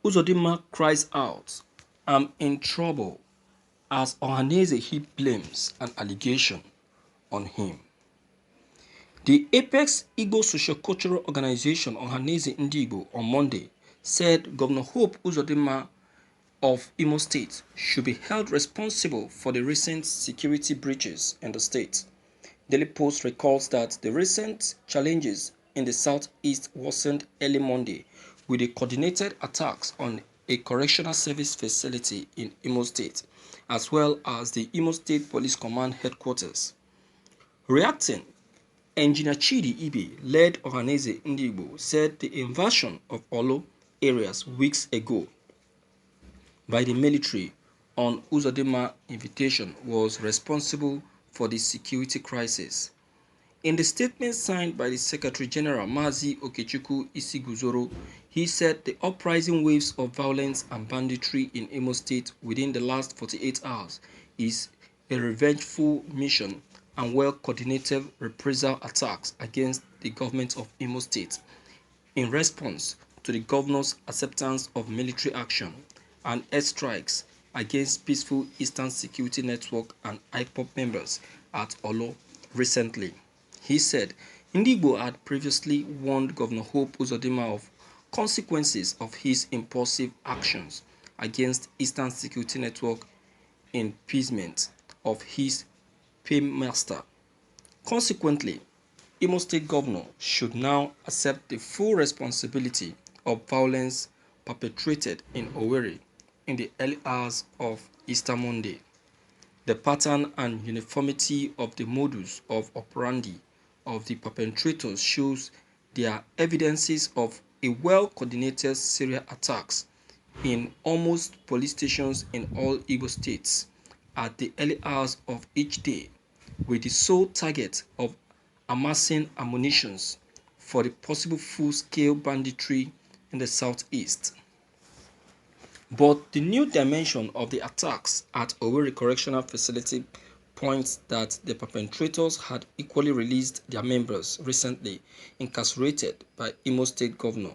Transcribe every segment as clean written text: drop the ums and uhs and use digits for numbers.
Uzodinma cries out, "I'm in trouble," as Ohaeneze heaped blames and allegation on him. The Apex Igbo Socio-Cultural Organization Ohaeneze Ndigbo on Monday said Governor Hope Uzodinma of Imo State should be held responsible for the recent security breaches in the state. Daily Post recalls that the recent challenges in the southeast worsened early Monday with the coordinated attacks on a correctional service facility in Imo State, as well as the Imo State Police Command headquarters. Reacting, Engineer Çrīēs led Ohaeneze Ndigbo said the invasion of Olo areas weeks ago by the military on Uzodinma invitation was responsible for the security crisis. In the statement signed by the Secretary General Mazi Okechukwu Isiguzoro, he said the uprising waves of violence and banditry in Imo State within the last 48 hours is a revengeful mission and well-coordinated reprisal attacks against the government of Imo State in response to the governor's acceptance of military action and airstrikes against peaceful Eastern Security Network and IPOB members at Olo recently. He said Ndigbo had previously warned Governor Hope Uzodinma of consequences of his impulsive actions against Eastern Security Network in appeasement of his paymaster. Consequently, Imo State Governor should now accept the full responsibility of violence perpetrated in Owerri in the early hours of Easter Monday. The pattern and uniformity of the modus of operandi of the perpetrators shows there are evidences of a well-coordinated serial attacks in almost police stations in all Igbo states at the early hours of each day, with the sole target of amassing ammunitions for the possible full-scale banditry in the southeast. But the new dimension of the attacks at Owerri Correctional Facility points that the perpetrators had equally released their members recently incarcerated by Imo State Governor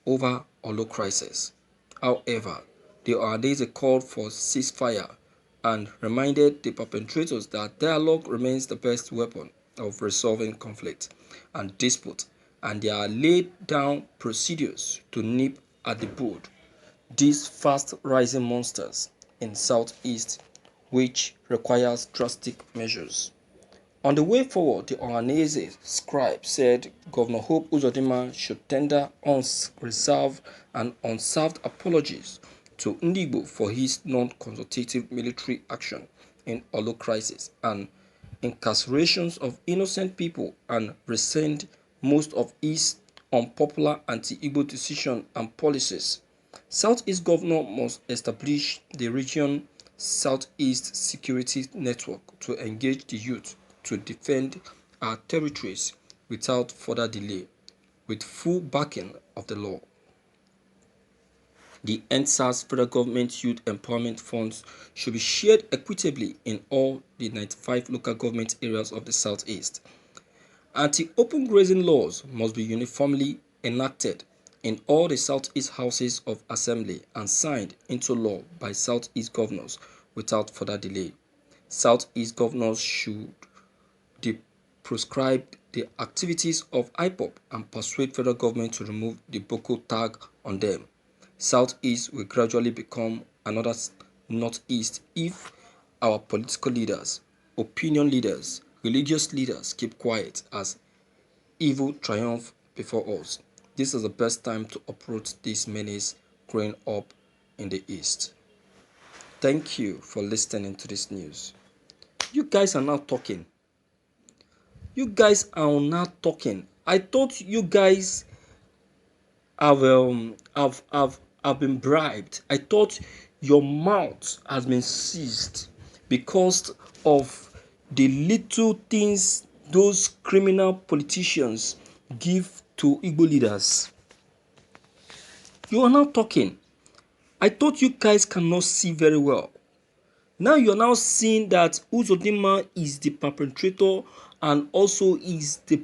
over Olo crisis. However, the Ohaeneze called for ceasefire and reminded the perpetrators that dialogue remains the best weapon of resolving conflict and dispute, and they are laid down procedures to nip at the bud these fast-rising monsters in southeast, which requires drastic measures. On the way forward, the Ohaeneze scribe said Governor Hope Uzodinma should tender unreserved and unserved apologies to Ndigbo for his non-consultative military action in Olo crisis and incarcerations of innocent people and rescind most of his unpopular anti-Igbo decisions and policies. Southeast Governor must establish the region Southeast Security Network to engage the youth to defend our territories without further delay, with full backing of the law. The NSAS federal government youth empowerment funds should be shared equitably in all the 95 local government areas of the Southeast. Anti-open grazing laws must be uniformly enacted in all the Southeast Houses of Assembly and signed into law by Southeast governors without further delay. Southeast governors should proscribe the activities of IPOB and persuade federal government to remove the Boko tag on them. Southeast will gradually become another Northeast if our political leaders, opinion leaders, religious leaders keep quiet as evil triumph before us. This is the best time to uproot this menace growing up in the East. Thank you for listening to this news. You guys are now talking. You guys are now talking. I thought you guys have been bribed. I thought your mouth has been seized because of the little things those criminal politicians give to Igbo leaders. You are now talking. I thought you guys cannot see very well. Now you are now seeing that Uzodinma is the perpetrator and also is the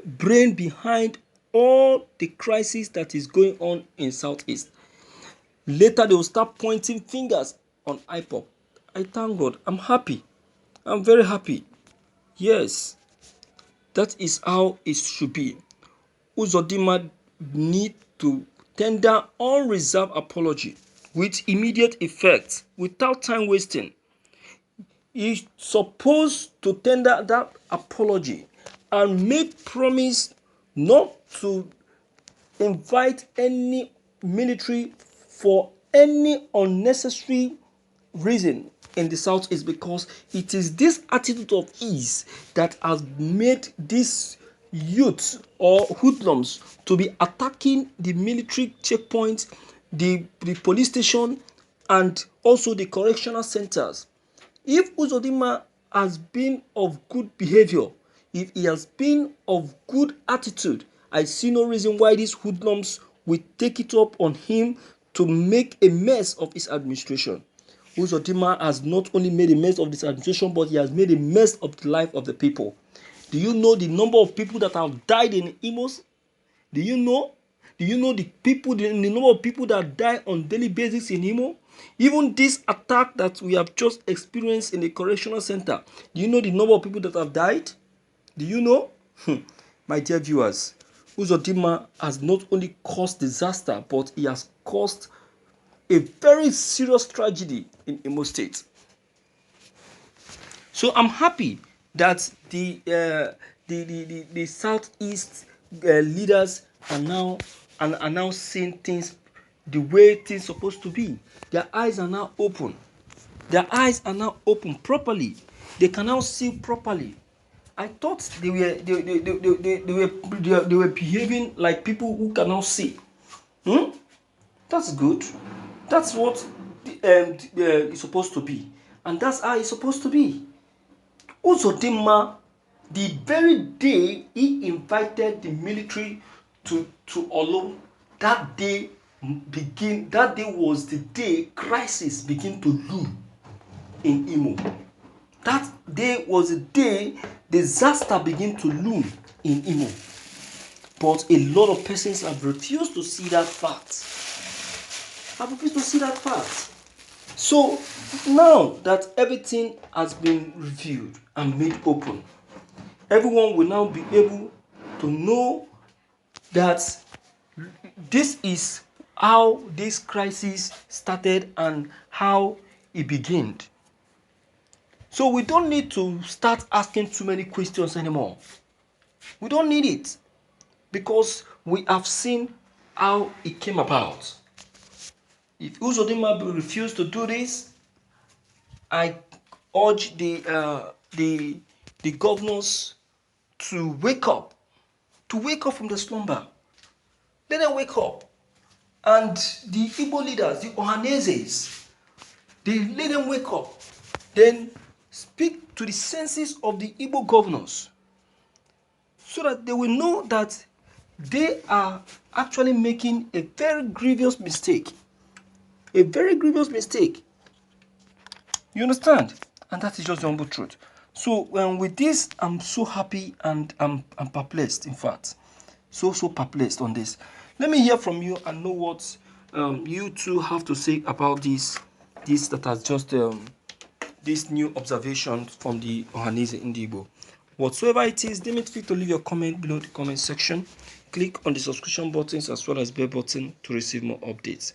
brain behind all the crisis that is going on in Southeast. Later, they will start pointing fingers on IPOB. I thank God. I'm happy. I'm very happy. Yes, that is how it should be. Uzodinma need to tender unreserved apology with immediate effect, without time wasting. He's supposed to tender that apology and make promise not to invite any military for any unnecessary reason in the southeast, because it is this attitude of ease that has made these youths or hoodlums to be attacking the military checkpoints, the police station, and also the correctional centers. If Uzodinma has been of good behavior, if he has been of good attitude, I see no reason why these hoodlums will take it up on him to make a mess of his administration. Uzodinma has not only made a mess of this administration, but he has made a mess of the life of the people. Do you know the number of people that have died in Imos? Do you know? Do you know the number of people that die on daily basis in Imo? Even this attack that we have just experienced in the correctional center, do you know the number of people that have died? Do you know? My dear viewers, Uzodinma has not only caused disaster, but he has caused a very serious tragedy in Imo State. So I'm happy that the southeast leaders are now seeing things the way things supposed to be. Their eyes are now open. Their eyes are now open properly. They can now see properly. I thought they were behaving like people who cannot see. That's good. That's what it's supposed to be, and that's how it's supposed to be. Uzodinma, the very day he invited the military to Olo, that day was the day crisis began to loom in Imo. That day was the day disaster began to loom in Imo. But a lot of persons have refused to see that fact. So now that everything has been revealed and made open, everyone will now be able to know that this is how this crisis started and how it began. So we don't need to start asking too many questions anymore. We don't need it, because we have seen how it came about. If Uzodinma refused to do this, I urge the governors to wake up from the slumber. Let them wake up, and the Igbo leaders, the Ohaenezes, they let them wake up. Then speak to the senses of the Igbo governors, so that they will know that they are actually making a very grievous mistake. A very grievous mistake. You understand? And that is just the humble truth. So with this, I'm so happy and I'm perplexed, in fact. So perplexed on this. Let me hear from you and know what you two have to say about this that has just this new observation from the Ohaeneze in the Igbo. Whatsoever it is, don't forget to leave your comment below the comment section. Click on the subscription buttons as well as bell button to receive more updates.